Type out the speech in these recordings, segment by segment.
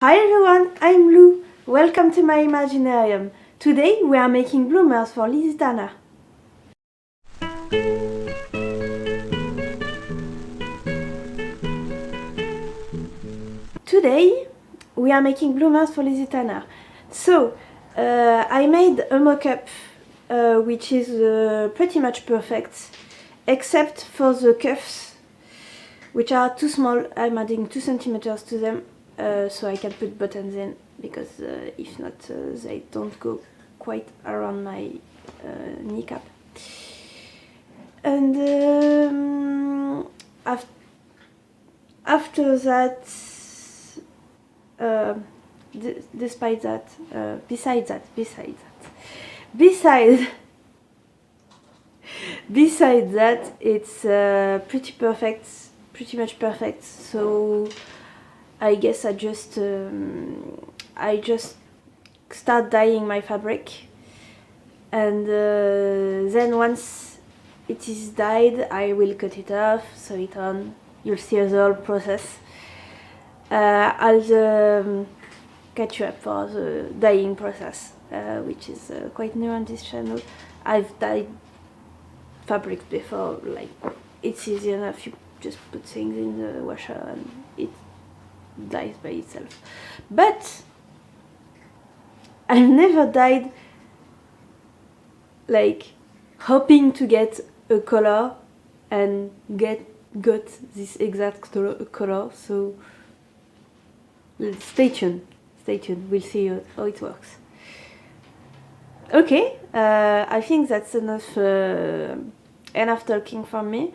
Hi everyone, I'm Lou. Welcome to my Imaginarium. Today we are making bloomers for Lizzy Thanner. Today we are making bloomers for Lizzy Thanner. So I made a mock-up which is pretty much perfect, except for the cuffs, which are too small. I'm adding 2 centimeters to them so I can put buttons in, because if not they don't go quite around my kneecap. And after that, besides that, it's pretty much perfect. So I guess I just start dyeing my fabric, and then once it is dyed, I will cut it off, sew it on. You'll see the whole process. I'll catch you up for the dyeing process, which is quite new on this channel. I've dyed fabrics before, like it's easy enough. You just put things in the washer and it dyes by itself. But I've never dyed like hoping to get a color and got this exact color. So stay tuned. We'll see how it works. Okay, I think that's enough talking from me.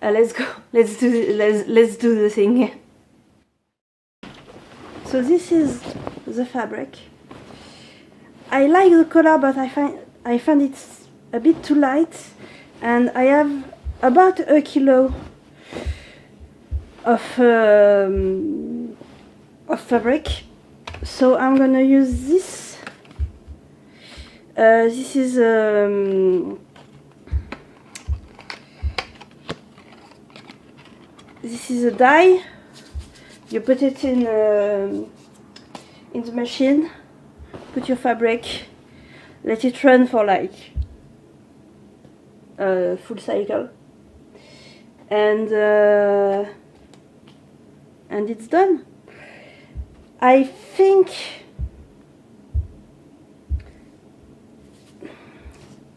Let's go. Let's do the thing. So this is the fabric. I like the color, but I find it a bit too light, and I have about a kilo of fabric. So I'm gonna use this. This is a dye. You put it in the machine. Put your fabric. Let it run for like a full cycle, and it's done. I think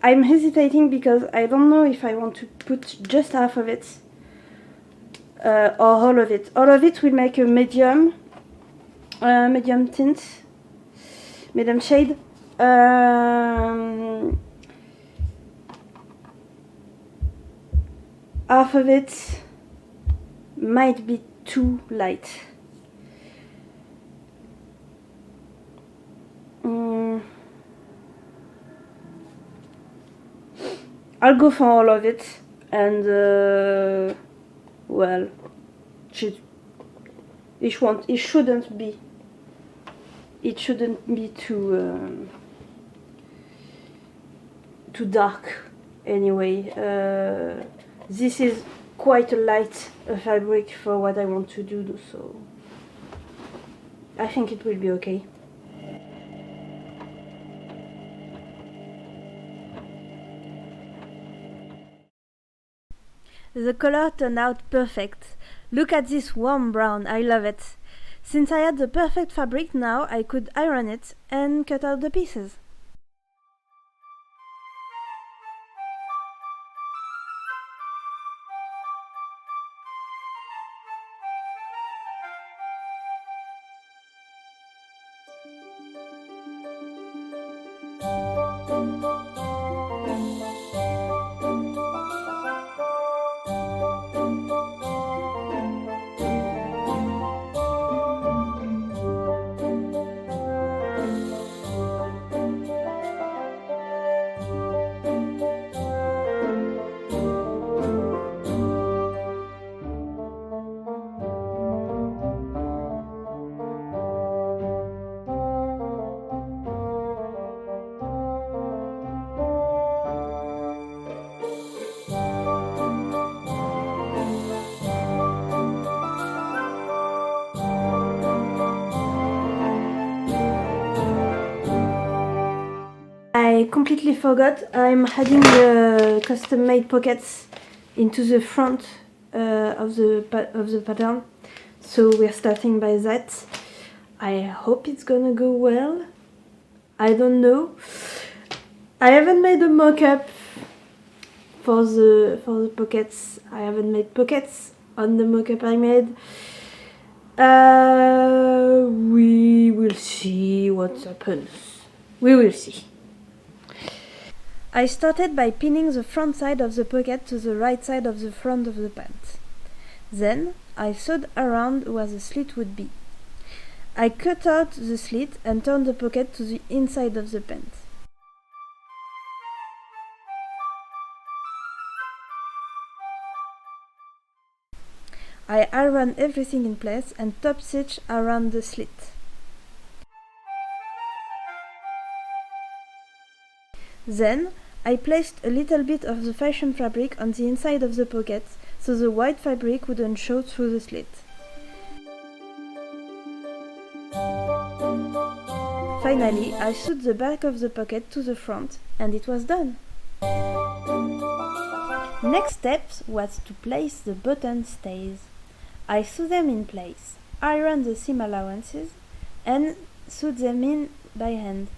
I'm hesitating because I don't know if I want to put just half of it or all of it. All of it will make a medium tint, medium shade. Half of it might be too light. I'll go for all of it, and well, it shouldn't be too dark anyway. This is quite a light fabric for what I want to do, so I think it will be okay. The color turned out perfect. Look at this warm brown, I love it. Since I had the perfect fabric, now I could iron it and cut out the pieces. completely forgot. I'm adding the custom-made pockets into the front of the pattern. So we're starting by that. I hope it's gonna go well. I don't know. I haven't made a mock-up for the pockets. I haven't made pockets on the mock-up I made. We will see what happens. We will see. I started by pinning the front side of the pocket to the right side of the front of the pants. Then I sewed around where the slit would be. I cut out the slit and turned the pocket to the inside of the pants. I ironed everything in place and top stitched around the slit. Then I placed a little bit of the fashion fabric on the inside of the pocket so the white fabric wouldn't show through the slit. Finally, I sewed the back of the pocket to the front and it was done. Next step was to place the button stays. I sewed them in place, ironed the seam allowances and sewed them in by hand.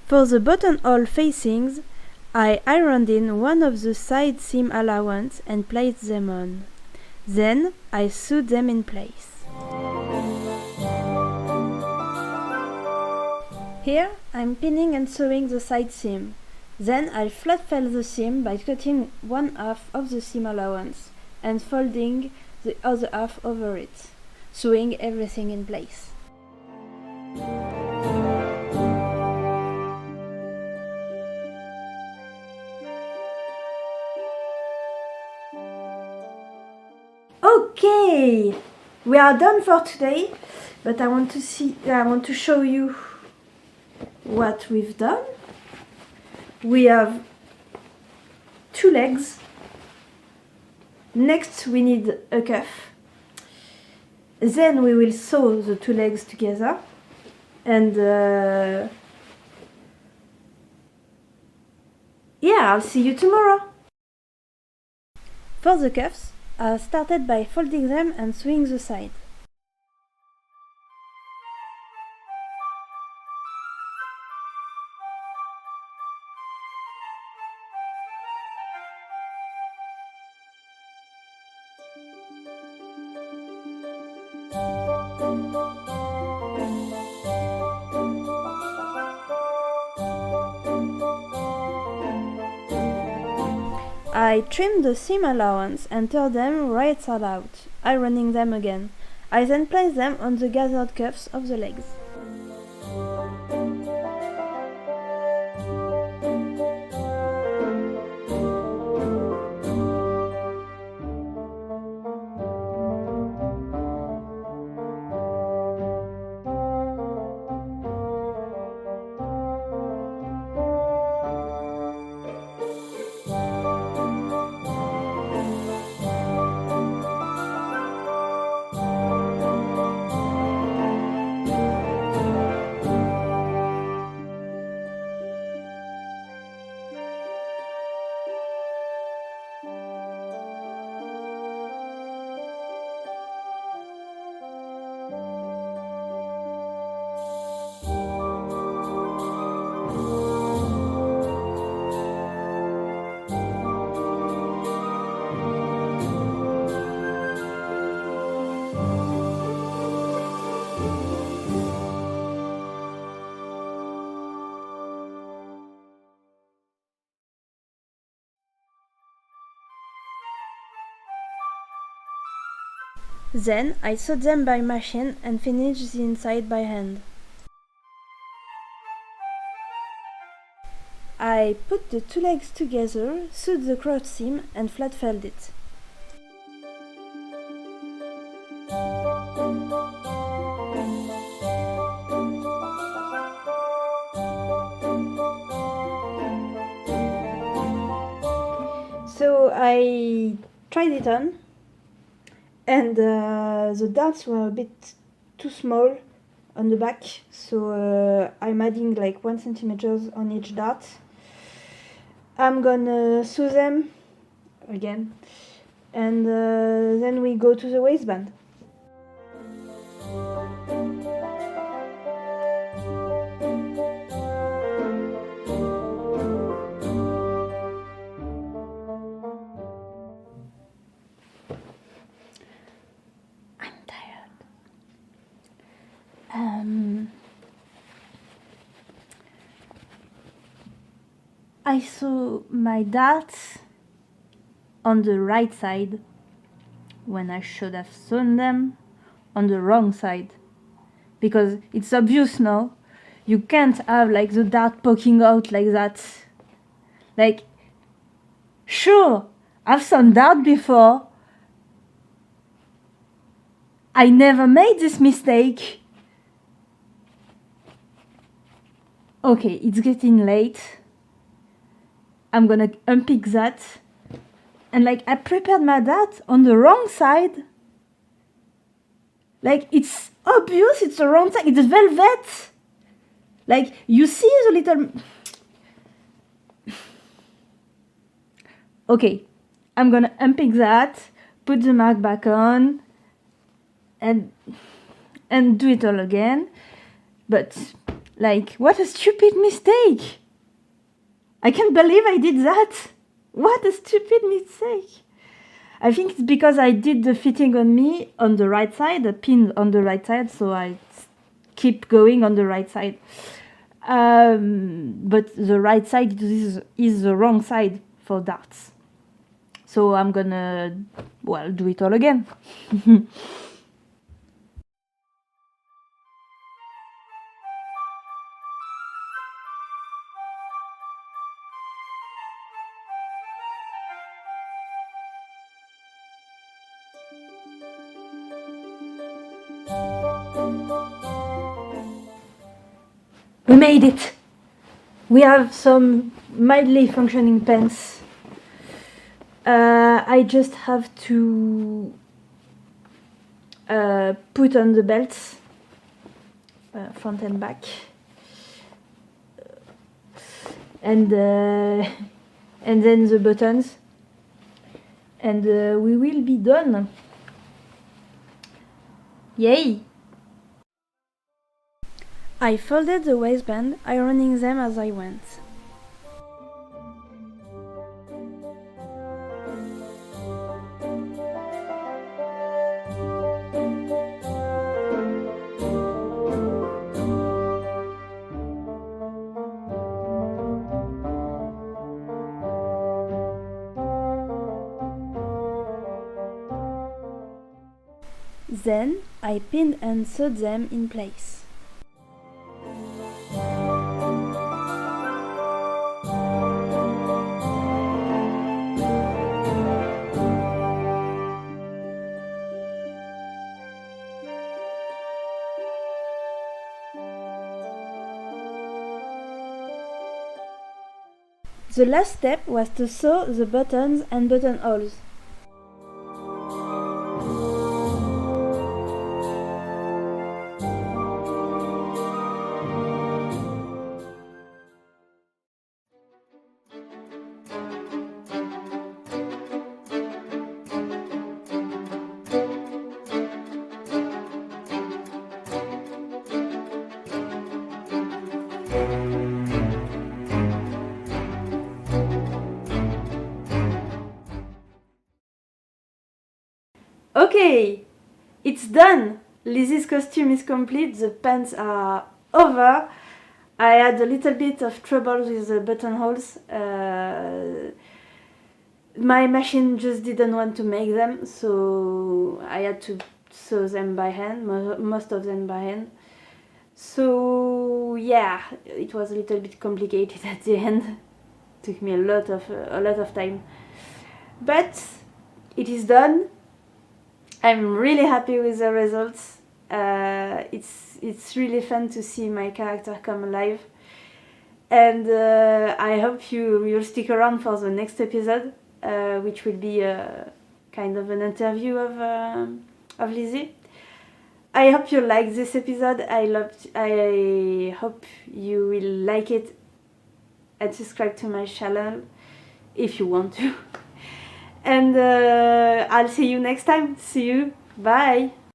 For the buttonhole facings, I ironed in one of the side seam allowance and placed them on. Then I sewed them in place. Here I'm pinning and sewing the side seam. Then I flat fell the seam by cutting one half of the seam allowance and folding the other half over it, sewing everything in place. Okay, we are done for today, but I want to show you what we've done. We have 2 legs. Next we need a cuff. Then we will sew the 2 legs together and yeah, I'll see you tomorrow. For the cuffs, I started by folding them and sewing the side. I trimmed the seam allowance and turned them right side out, ironing them again. I then placed them on the gathered cuffs of the legs. Then I sewed them by machine and finished the inside by hand. I put the two legs together, sewed the crotch seam and flat felled it. So I tried it on, and the darts were a bit too small on the back, so I'm adding like 1 centimeter on each dart. I'm gonna sew them again, and then we go to the waistband. I sew my darts on the right side when I should have sewn them on the wrong side, because it's obvious now. You can't have like the dart poking out like that. Like, sure, I've sewn dart before. I never made this mistake. Okay, it's getting late. I'm gonna unpick that. And like, I prepared my dart on the wrong side. Like, it's obvious it's the wrong side. It's velvet. Like, you see the little... Okay, I'm gonna unpick that, put the mark back on, and do it all again. But, like, what a stupid mistake! I can't believe I did that! What a stupid mistake! I think it's because I did the fitting on me on the right side, the pin on the right side, so I keep going on the right side. But the right side is the wrong side for darts. So I'm gonna, well, do it all again. We made it! We have some mildly functioning pants. I just have to put on the belts, front and back, and then the buttons, and we will be done. Yay! I folded the waistband, ironing them as I went. Then I pinned and sewed them in place. The last step was to sew the buttons and buttonholes. Okay, it's done! Lizzy's costume is complete, the pants are over. I had a little bit of trouble with the buttonholes. My machine just didn't want to make them, so I had to sew them by hand, most of them by hand. So yeah, it was a little bit complicated at the end. took me a lot of time, but it is done. I'm really happy with the results. It's really fun to see my character come alive, and I hope you'll stick around for the next episode, which will be kind of an interview of Lizzy. I hope you like this episode. I hope you will like it and subscribe to my channel if you want to. And I'll see you next time. See you. Bye.